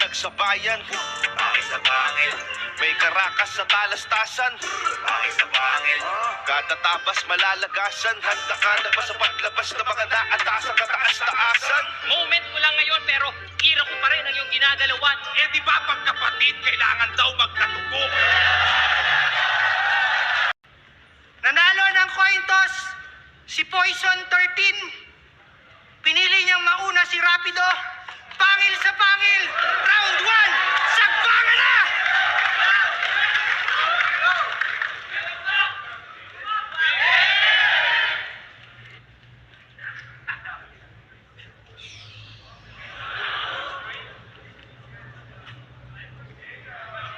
nagsabayan. Bakit sa pangil? May karakas sa talastasan. Bakit sa pangil? Katatabas malalagasan. Handa ka na ba sa paglabas na mga naatasang kataas-taasan? Moment mo lang ngayon pero kira ko pa rin ang iyong ginagalawan. Eh di ba pagkapatid kailangan daw magkatubo? Nanalo ng coin toss si Poison 13. Pinili niyang mauna si Rapido. Pangil sa pangil. Round 1. Sagbangan na!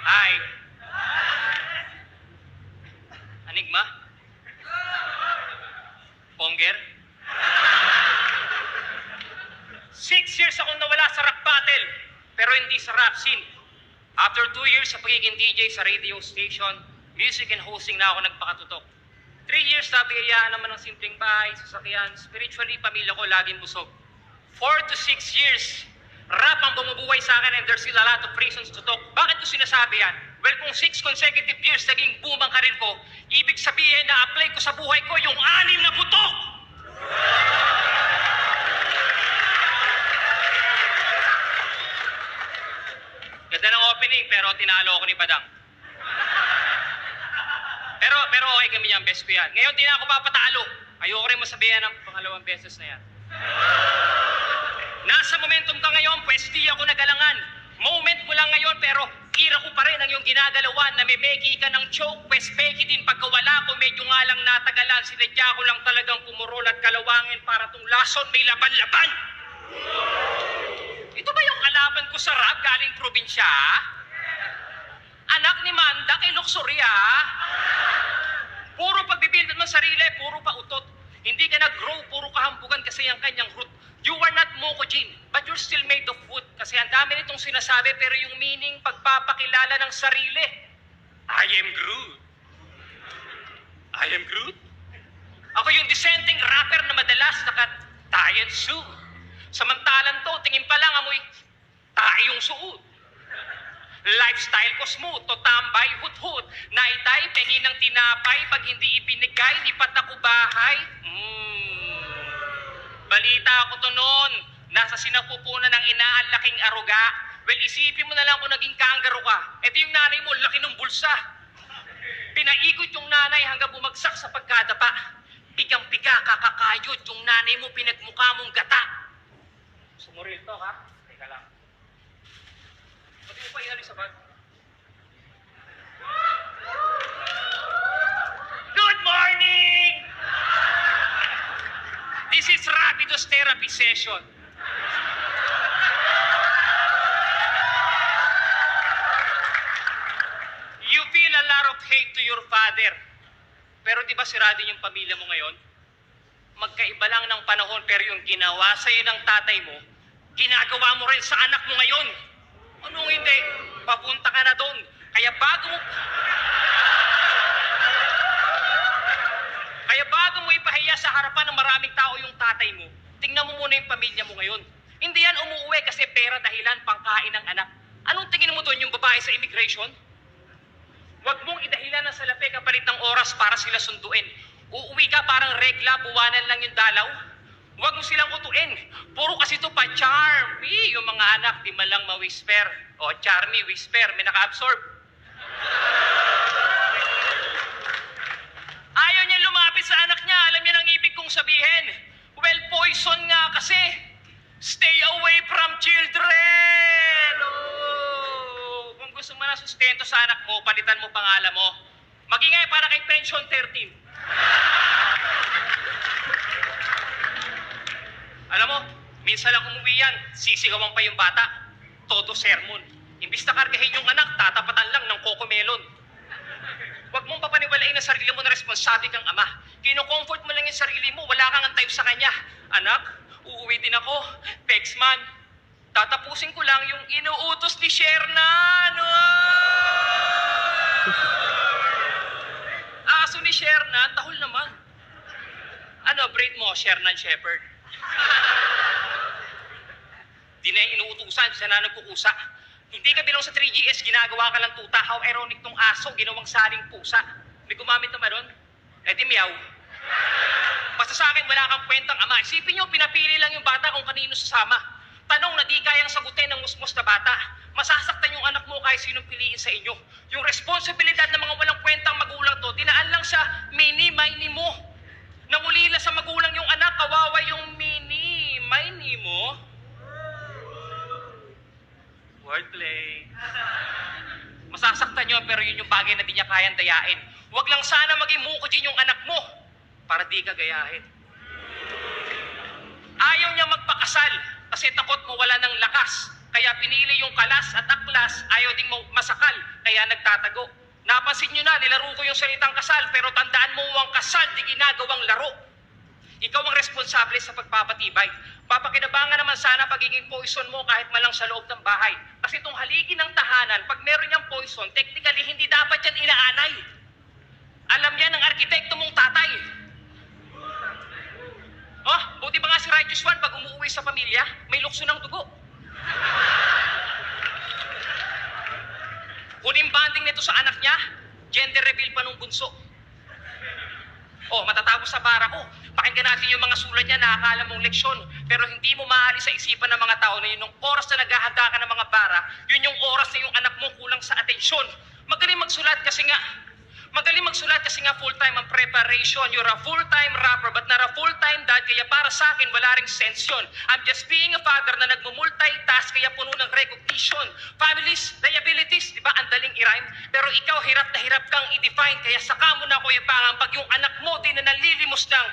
Hi. Enigma? Ponger? 6 years akong nawala sa rap battle, pero hindi sa rap scene. After 2 years sa pagiging DJ sa radio station, music and hosting na ako nagpakatutok. 3 years na biyayaan naman ng simpleng bahay, sasakyan, spiritually, pamilya ko laging busog. 4 to 6 years, rap ang bumubuhay sa akin and there's still a lot of reasons to talk. Bakit ko sinasabi yan? Well, kung 6 consecutive years naging boom ang karir ko, ibig sabihin na apply ko sa buhay ko yung 6 na putok! Ganda ng opening, pero tinalo ako ni Badang. Pero okay kami niyan, best ko yan. Ngayon, di na ako papatalo. Ayoko rin masabihan ng pangalawang beses na yan. Nasa momentum ka ngayon, pwes di ako nagalangan. Moment mo lang ngayon, pero kira ko pa rin ang iyong ginagalawan. Namimeki ka ng choke, pwes peki din pagkawala ko. Medyo nga lang natagalan, sinadya ko lang talagang pumurol at kalawangin para tong lason may laban-laban. Ito ba yung kalaban ko sa rap galing probinsya? Anak ni Manda kay Luxuria? Puro pagbibuild ng sarili, puro pa utot. Hindi ka nag-grow, puro kahambugan kasi ang kanyang root. You are not Mokojin, but you're still made of wood. Kasi ang dami nitong sinasabi, pero yung meaning, pagpapakilala ng sarili. I am Groot. I am Groot? Ako yung dissenting rapper na madalas naka-tie and suit. Samantalan to, tingin pa lang amoy tae yung suot. Lifestyle ko smooth, to tambay, hut-hut. Naitay, pehin ng tinapay, pag hindi ibinigay, lipat ako bahay. Balita ako to noon, nasa sinapupunan ng ina ang laking aruga. Well, isipin mo na lang kung naging kanggaro ka. Ito yung nanay mo, laki ng bulsa. Pinaikot yung nanay hanggang bumagsak sa pagkadapa. Pigang-piga, kakakayod, yung nanay mo pinagmukha mong gata. Sumuril to, ha? Teka lang. Pati mo pa inalis sa bag? Good morning! This is Rapido's therapy session. You feel a lot of hate to your father. Pero di ba sira din yung pamilya mo ngayon? Magkaiba lang ng panahon, pero yung ginawa sa'yo ng tatay mo, ginagawa mo rin sa anak mo ngayon. Anong hindi? Papunta ka na doon. Kaya bago mo ipahiya sa harapan ng maraming tao yung tatay mo, tingnan mo muna yung pamilya mo ngayon. Hindi yan umuwi kasi pera dahilan pangkain ng anak. Anong tingin mo doon yung babae sa immigration? Huwag mong idahilan ng salapi kapalit ng oras para sila sunduin. Uuwi ka parang regla, buwanan lang yung dalaw. Huwag mo silang utuin. Puro kasi ito pa charmy. Yung mga anak, di man lang ma-whisper. O, charmy, whisper, may naka-absorb. Ayaw niya lumapit sa anak niya. Alam niya ang ibig kong sabihin. Well, poison nga kasi. Stay away from children. Oh. Kung gusto mo na sustento sa anak mo, palitan mo pangalan mo. Magingay para kay Pension 13. Alam mo, minsan lang umuwi yan, sisigawan pa yung bata. Todo sermon. Imbis na kargahin yung anak, tatapatan lang ng cocomelon. Huwag mong papaniwalain ang sarili mo na responsable kang ama. Kino-comfort mo lang yung sarili mo, wala kang antay sa kanya. Anak, uuwi din ako. Pexman, tatapusin ko lang yung inuutos ni Shernan. Aso ni Shernan, tahol naman. Ano, breed mo, Shernan Shepherd? Di na yung inuutusan, siya na nagkukusa. Hindi ka bilong sa 3GS, ginagawa ka lang tuta. How ironic tong aso, ginawang saling pusa. May gumamit naman nun? Eh di meow. Basta sa akin, wala kang kwentang ama. Isipin nyo, pinapili lang yung bata kung kanino sasama. Tanong na di kayang sagutin ng musmos na bata. Masasaktan yung anak mo kahit sinong piliin sa inyo. Yung responsibilidad ng mga walang kwentang magulang to, dinaan lang sa mini-mini mo. Nangulila sa magulang yung anak, kawawa yung mini-mini mo. Wordplay. Masasaktan nyo pero yun yung bagay na di niya kayang dayain. Huwag lang sana maging mukujin yung anak mo para di ka gayahin. Ayaw niya magpakasal kasi takot mawala ng lakas. Kaya pinili yung kalas at aklas, ayaw ding masakal, kaya nagtatago. Napansin nyo na, nilaro ko yung salitang kasal, pero tandaan mo ang kasal di ginagawang laro. Ikaw ang responsable sa pagpapatibay. Papakinabangan naman sana pagiging poison mo kahit malang sa loob ng bahay. Kasi itong haligi ng tahanan, pag meron niyang poison, technically hindi dapat yan inaanay. Alam yan ng arkitekto mong tatay. Oh, buti ba nga si Righteous One pag umuwi sa pamilya, may lukso ng dugo. Huling banding nito sa anak niya, gender reveal pa nung bunso. Oh, matatapos sa bara ko. Pakinggan natin yung mga sulat niya na akala mong leksyon. Pero hindi mo maalis sa isipan ng mga tao na yun yung oras na naghahanda ka ng mga bara, yun yung oras na yung anak mo kulang sa atensyon. Magaling magsulat kasi nga full-time ang preparation. You're a full-time rapper but not a full-time dad. Kaya para sa akin, wala ring sense yun. I'm just being a father na nagmumultitask kaya puno ng recognition. Families, liabilities, di ba? Ang daling i-rhyme. Pero ikaw, hirap na hirap kang i-define. Kaya saka mo na kuya pangang pag yung anak mo din na nalilimos ng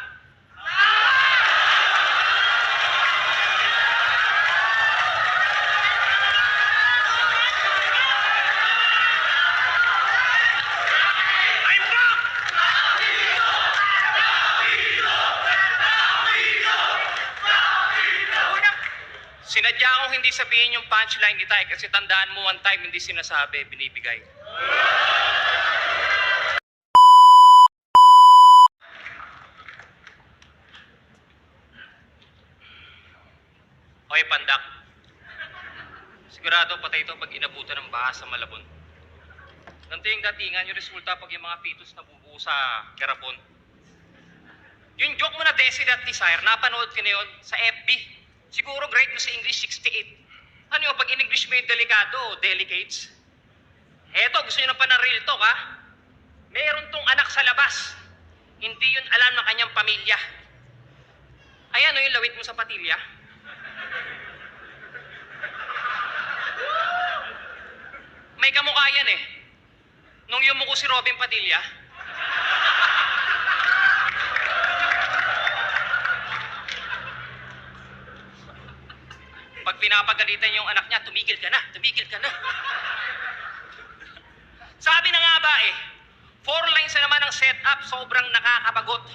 sinadya akong hindi sabihin yung punchline ni Tay kasi tandaan mo one time hindi sinasabi, binibigay. Okay, pandak. Sigurado patay ito pag inabutan ng baha sa Malabon. Ganito yung datingan, yung resulta pag yung mga fetus nabubuo sa garapon. Yung joke mo na Desi at Desire, napanood ko na yun sa FB. Siguro grade mo sa English 68. Ano yung pag in English mo yung delikado, delicates? Eto, gusto nyo na pa ng real talk, ha? Meron tong anak sa labas. Hindi yun alam ng kanyang pamilya. Ayan, yung lawit mo sa patilya. May kamukha yan eh. Nung yumuko si Robin Padilla, pag pinapagalitan yung anak niya, tumigil ka na, tumigil ka na. Sabi na nga ba 4 lines na naman ang setup, sobrang nakakabagot.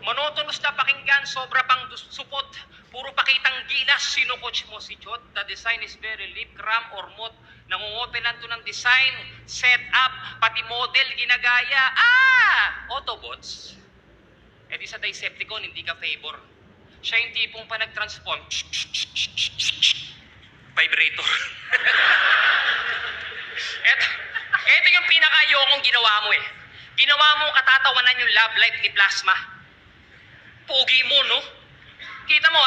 Monotonous na pakinggan, sobra pang supot. Puro pakitang gilas, sino coach mo si Chot? The design is very lip, cram or mot. Nangungopelan to ng design, setup, pati model, ginagaya. Autobots. Eh di sa Decepticon, hindi ka favor. Siya yung tipong pa nag-transform. Vibrator. Eto yung pinaka-ayokong ginawa mo eh. Ginawa mo katatawanan yung love life ni Plasma. Pugi mo, no? Kita mo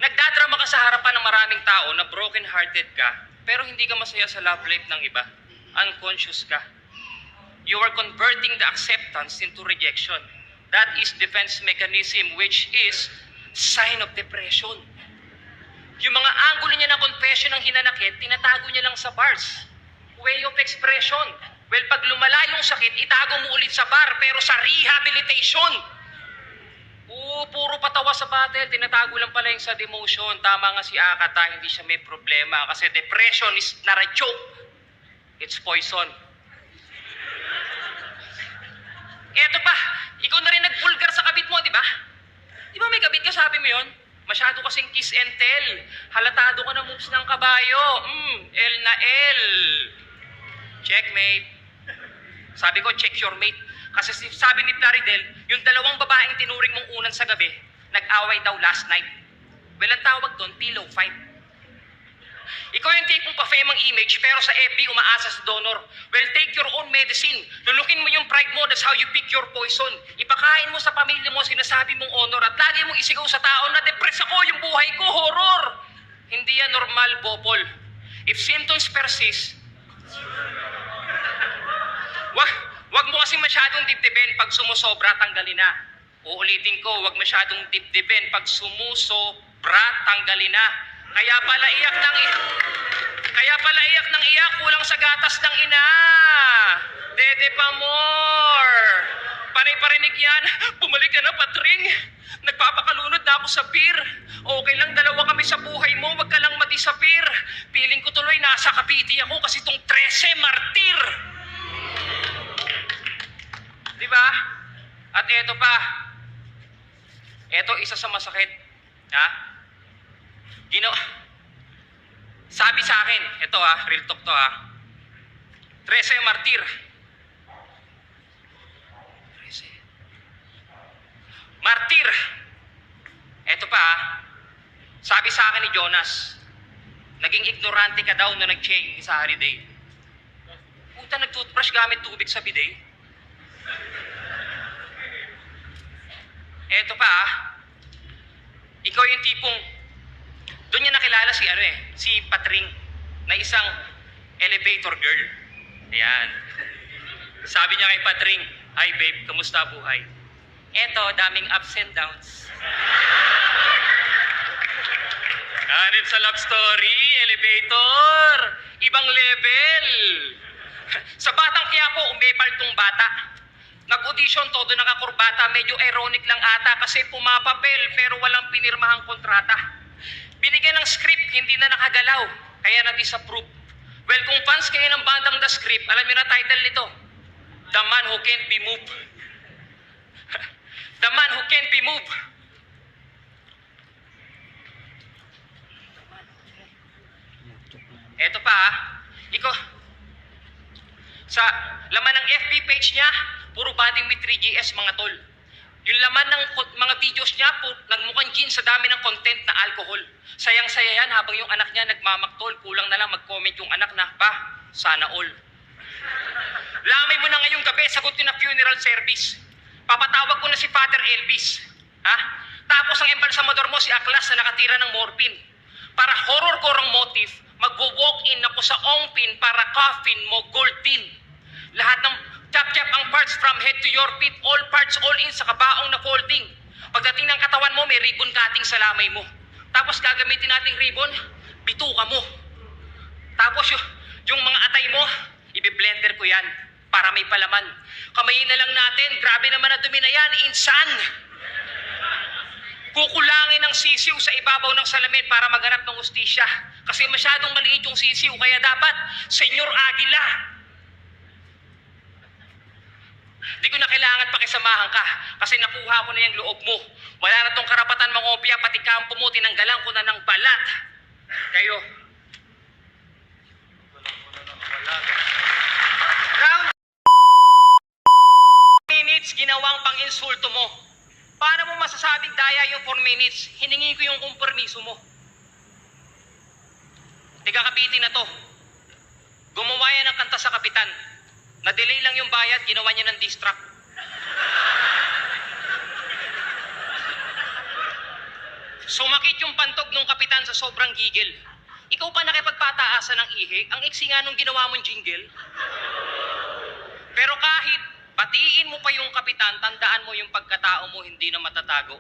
nagdadrama ka sa harapan ng maraming tao na broken-hearted ka, pero hindi ka masaya sa love life ng iba. Unconscious ka. You are converting the acceptance into rejection. That is defense mechanism, which is sign of depression. Yung mga angulo niya ng confession ng hinanakit, tinatago niya lang sa bars. Way of expression. Well, pag lumala yung sakit, itago mo ulit sa bar, pero sa rehabilitation. Puro patawa sa battle, tinatago lang pala yung sa demotion. Tama nga si Akata, hindi siya may problema. Kasi depression is not a joke. It's poison. Eto pa, ikaw na rin nag-vulgar sa kabit mo, di ba? Di ba may kabit ka, sabi mo yun? Masyado kasing kiss and tell. Halatado ka na moves ng kabayo. L na L. Checkmate. Sabi ko, check your mate. Kasi sabi ni Plaridel, yung 2 babaeng tinuring mong unan sa gabi, nag-away daw last night. Well, ang tawag doon, pillow fight. Ikaw yung tipong pa-fame ang image pero sa FB umaasa sa donor. Well, take your own medicine. Lulukin mo yung pride mo. That's how you pick your poison. Ipakain mo sa pamilya mo sinasabi mong honor at lagi mong isigaw sa tao na depress ako, yung buhay ko, horror. Hindi yan normal, Bopol. If symptoms persist, wag mo kasi masyadong dibdibin pag sumusobra, tanggalin na. Uulitin ko, wag masyadong dibdibin pag sumusobra, tanggalin na. Kaya pala iyak ng iyak, kulang sa gatas ng ina. Dede pa more. Panay parinig yan. Bumalik ka na, Patring. Nagpapakalunod na ako sa beer. Okay lang, dalawa kami sa buhay mo. Wag ka lang madisappear. Piling ko tuloy nasa Cavite ako kasi tong 13 martir. Diba? At eto pa. Eto isa sa masakit. Ha? Sabi sa akin, ito real talk to 13 martir. 13. Martir. Eto pa sabi sa akin ni Jonas, naging ignorante ka daw na nag-change sa holiday. Puta, nag-toothbrush gamit tubig sa bidet. Eto pa ikaw yung tipong doon niya nakilala si Patring na isang elevator girl. Ayan. Sabi niya kay Patring, "Hi babe, kamusta buhay?" Eto, daming ups and downs. Ganit sa love story, elevator. Ibang level. Sa Batang Quiapo, umepal tong bata. Nag-audition, todo nakakurbata. Medyo ironic lang ata kasi pumapapel pero walang pinirmahang kontrata. Binigyan ng script, hindi na nakagalaw, kaya na-disapprove. Well, kung fans kayo ng bandang The Script, alam niyo na title nito, The Man Who Can't Be Moved. The Man Who Can't Be Moved. Eto pa ikaw, sa laman ng FB page niya, puro banding with 3GS mga tol. Yung laman ng mga videos niya, nagmukhang gin sa dami ng content na alcohol. Sayang-saya yan habang yung anak niya nagmamaktol. Kulang na lang mag-comment yung anak na, "Pa, sana all." Lamay mo na ngayong gabi, sagot na funeral service. Papatawag ko na si Father Elvis. Tapos ang embalsamador mo si Aklas na nakatira ng morphine. Para horror-korong motif, magwo-walk-in ako sa ongpin para coffin mo gold tin. Lahat ng chap-chap ang parts from head to your feet, all parts all in sa kabaong na folding. Pagdating ng katawan mo, may ribbon cutting sa lamay mo. Tapos gagamitin nating ribbon, bituka mo. Tapos yung mga atay mo, i-blender ko yan para may palaman. Kamayin na lang natin, grabe naman na dumi na yan, insan. Kukulangin ng sisiw sa ibabaw ng salamin para maghanap ng ustisya. Kasi masyadong maliit yung sisiw, kaya dapat, Senyor Aguila. Di ko na kailangan pakisamahan ka kasi nakuha ko na yung loob mo. Wala na tong karapatan mangopya, pati kampo mo, tinanggalan ko na ng balat. Kayo. Round minutes, ginawang pang-insulto mo. Paano mo masasabing daya yung 4 minutes? Hiningi ko yung kompromiso mo. Tiga Cavite na to. Gumawa yan ng kanta sa kapitan. Na-delay lang yung bayad, ginawa niya ng diss track. Sumakit yung pantog ng kapitan sa sobrang gigil. Ikaw pa nakipagpataasan ng ihi, ang iksi nga nung ginawa mong jingle. Pero kahit batiin mo pa yung kapitan, tandaan mo yung pagkatao mo hindi na matatago.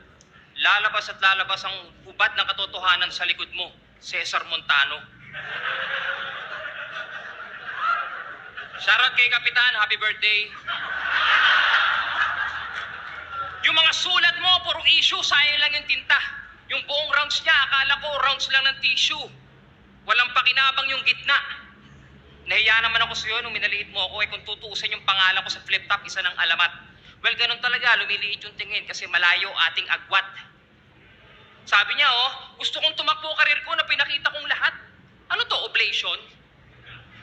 Lalabas at lalabas ang hubad ng katotohanan sa likod mo, Cesar Montano. Shoutout kay Kapitan, happy birthday. Yung mga sulat mo, puro issue, sayang lang yung tinta. Yung buong rounds niya, akala ko rounds lang ng tissue. Walang pakinabang yung gitna. Nahiya naman ako sa'yo nung minaliit mo ako, kung tutuusin yung pangalan ko sa flip top, isa ng alamat. Well, ganun talaga, lumiliit yung tingin kasi malayo ating agwat. Sabi niya, gusto kong tumakbo karir ko na pinakita kong lahat. Ano to, oblation?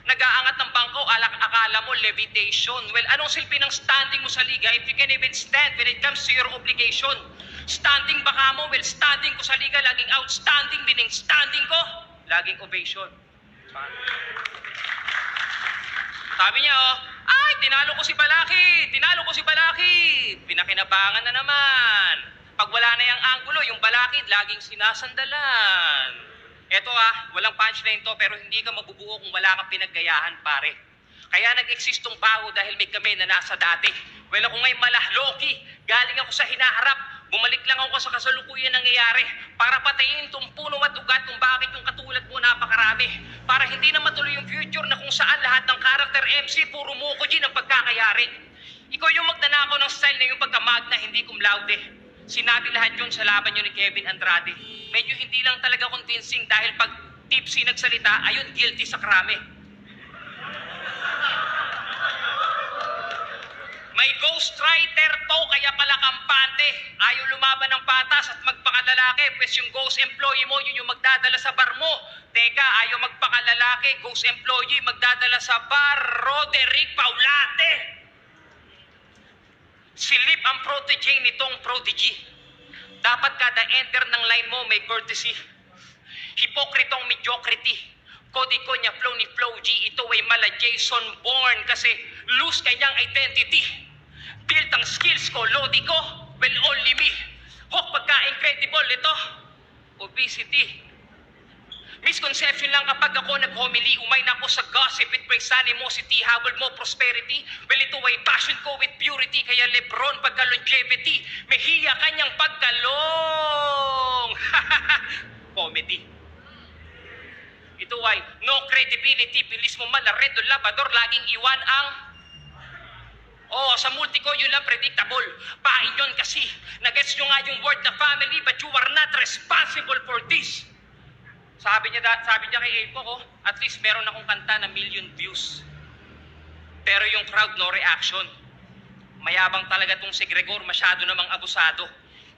Nag-aangat ng bangko, akala mo levitation. Well, anong silbi ng standing mo sa liga if you can even stand when it comes to your obligation? Standing baka mo? Well, standing ko sa liga, laging outstanding, meaning standing ko. laging ovation. Sabi niya, oh, ay, tinalo ko si Balaki! Tinalo ko si Balaki! Pinakinabangan na naman. Pag wala na yung anggulo, yung Balaki, laging sinasandalan. Eto walang punchline to, pero hindi ka mabubuo kung wala kang pinaggayahan, pare. Kaya nag-exist tong bago dahil may kami na nasa dati. Well, ako nga'y malahloki. Galing ako sa hinaharap. Bumalik lang ako sa kasalukuyan nangyayari para patayin tong puno at ugat kung bakit yung katulad mo napakarami. Para hindi na matuloy yung future na kung saan lahat ng character MC puro Mokojin ang pagkakayari. Ikaw yung magnanakaw ng style na yung pagkamagna, hindi cum laude. Sinabi lahat yun sa laban yun ni Kevin Andrade. Medyo hindi lang talaga convincing dahil pag tipsy nagsalita, ayun guilty sa krame. May ghostwriter to, kaya pala kampante. Ayaw lumaban ng patas at magpakalalaki, pues yung ghost employee mo, yun yung magdadala sa bar mo. Teka, ayaw magpakalalaki, ghost employee, magdadala sa bar, Roderick Paulate. Silip ang protege nitong prodigy. Dapat kada enter ng line mo may courtesy. Hipokritong mediocrity. Kodiko niya flow ni Flow G, ito ay mala Jason Bourne kasi loose kanyang identity. Built ang skills ko, lodi ko, well only me. Hok pagka-incredible ito, obesity. Misconception lang kapag ako nag-homily, umay na ako sa gossip, it brings animosity, habol mo prosperity. Well, ito ay passion ko with purity, kaya Lebron pagka-longevity, may hiya kanyang pagkalong. Comedy. Ito ay no credibility, bilis mo malaredo, labador, laging iwan ang... sa multi ko yun lang predictable. Pain yun kasi, nagets nyo nga yung word na family, but you are not responsible for this. Sabi niya kay Apo, at least meron akong kanta na 1,000,000 views. Pero yung crowd, no reaction. Mayabang talaga tong si Gregor, masyado namang abusado.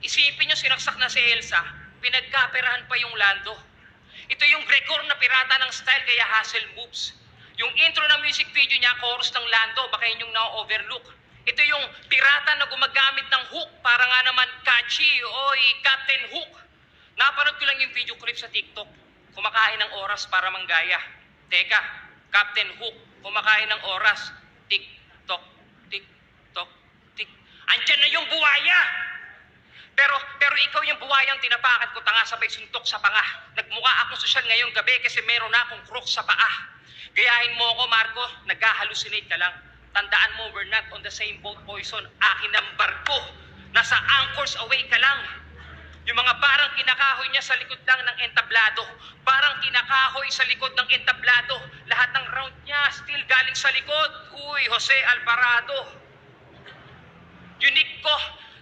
Isipin nyo, sinaksak na si Elsa, pinagkaperahan pa yung Lando. Ito yung Gregor na pirata ng style, kaya hustle moves. Yung intro ng music video niya, chorus ng Lando, baka yun yung na-overlook. Ito yung pirata na gumagamit ng hook, para nga naman catchy, oy, Captain Hook. Napanood ko lang yung video clip sa TikTok. Kumakain ng oras para manggaya. Teka, Captain Hook, kumakain ng oras. TikTok, TikTok, tik. Andyan na yung buwaya! Pero ikaw yung buwayang tinapakan ko, tanga sabay suntok sa panga. Nagmukha akong sosyal ngayong gabi kasi meron na akong crook sa paa. Gayahin mo ako, Marco, nag-hallucinate ka lang. Tandaan mo, we're not on the same boat, Poison. Akin ang barko. Nasa anchors away ka lang. Yung mga parang kinakahoy niya sa likod lang ng entablado. Parang kinakahoy sa likod ng entablado. Lahat ng round niya still galing sa likod. Uy, Jose Alvarado. Unique ko,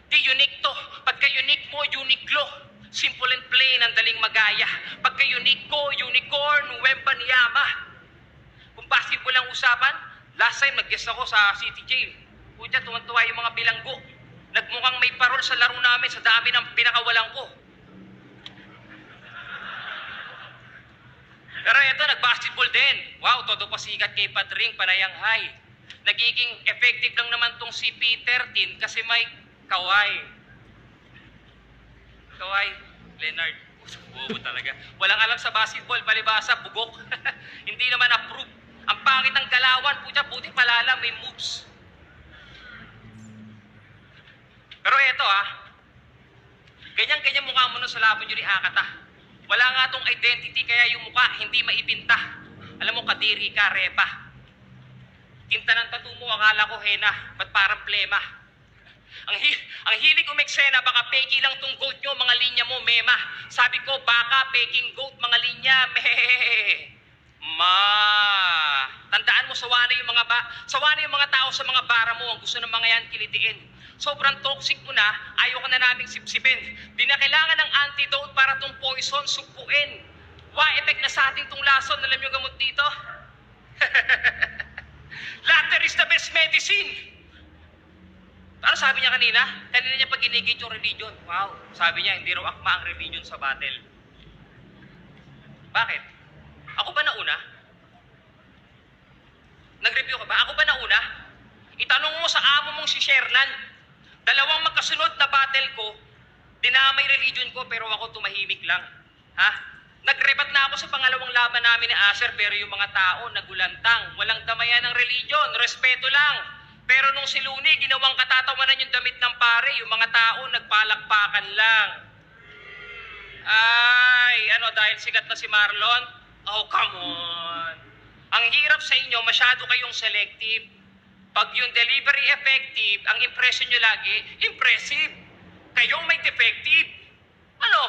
di unique to. Pagka unique mo, uniqlo. Simple and plain, ang daling magaya. Pagka unique ko, unicorn, Wemba Niyama. Kung basketball ang usapan, last time nag-guest ako sa City Jail. Puta, tuwan-tuwa yung mga bilanggo. Nagmukhang may parol sa laro namin sa dami ng pinakawalan ko. Pero eto, nag-basketball din. Wow, todo pasikat kay Patring, panayang high. Nagiging effective lang naman tong si P13 kasi may Kawhi. Kawhi Leonard. Bobo talaga. Walang alam sa basketball, palibasa, bugok. Hindi naman approve. Ang pangit ng galawan, buti palala, may moves. Pero eto ganyan-ganyan mukha mo nun sa laban yun ni Akata. Wala nga tong identity, kaya yung mukha hindi maibinta. Alam mo, kadiri ka, repa. Tinta ng tattoo mo, akala ko hena, ba't parang plema? Ang hilig umeksena, baka peki lang tong goat nyo, mga linya mo, mema. Sabi ko, baka peking goat, mga linya, Tandaan mo, sawa na yung mga tao sa mga bara mo, ang gusto ng mga yan kilitiin. Sobrang toxic mo na, ayaw ka na naming sipsipin. Di na kailangan ng antidote para tong poison supuin. Effect na sa ating tong lason, alam yung gamot dito? Laughter is the best medicine. Ano sabi niya kanina? Kanina niya pag ginigit yung religion. Wow, sabi niya, hindi raw akma ang religion sa battle. Bakit? Ako ba nauna? Nag-review ka ba? Ako ba nauna? Itanong mo sa amo mong si Shernan. 2 magkasunod na battle ko, dinamay religion ko pero ako tumahimik lang. Ha? Nagrebat na ako sa pangalawang laban namin ni Asher, pero yung mga tao nagulantang. Walang damayan ng religion, respeto lang. Pero nung si Looney, ginawang katatawanan yung damit ng pare, yung mga tao nagpalakpakan lang. Ay, ano, dahil sikat na si Marlon? Oh, come on. Ang hirap sa inyo, masyado kayong selective. Pag yung delivery effective, ang impression nyo lagi, impressive. Kayo may defective. Ano?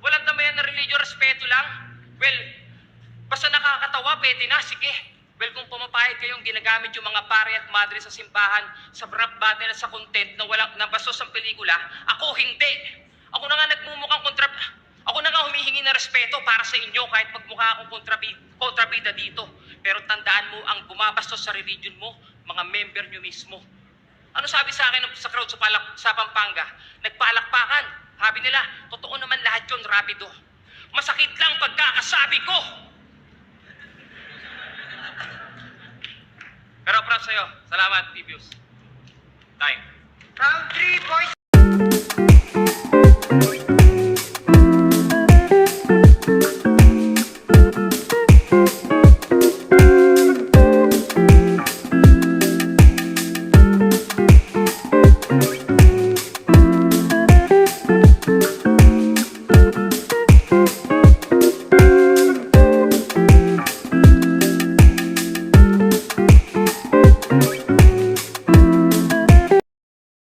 Walang damayan na religion, respeto lang? Well, basta nakakatawa, pwede na, sige. Well, kung pumapayag kayong ginagamit yung mga pare at madre sa simbahan, sa rap battle at sa content na walang nabastos ang pelikula, ako hindi. Ako na nga nagmumukhang Ako na nga humihingi ng respeto para sa inyo kahit magmukha akong kontrabida dito. Pero tandaan mo, ang bumabastos sa religion mo, mga member nyo mismo. Ano sabi sa akin sa crowd sa Pampanga? Nagpalakpakan. Sabi nila, totoo naman lahat yun, Rapido. Masakit lang pagkakasabi ko. Pero props sa'yo. Salamat, Tibius. Time. Round 3, boys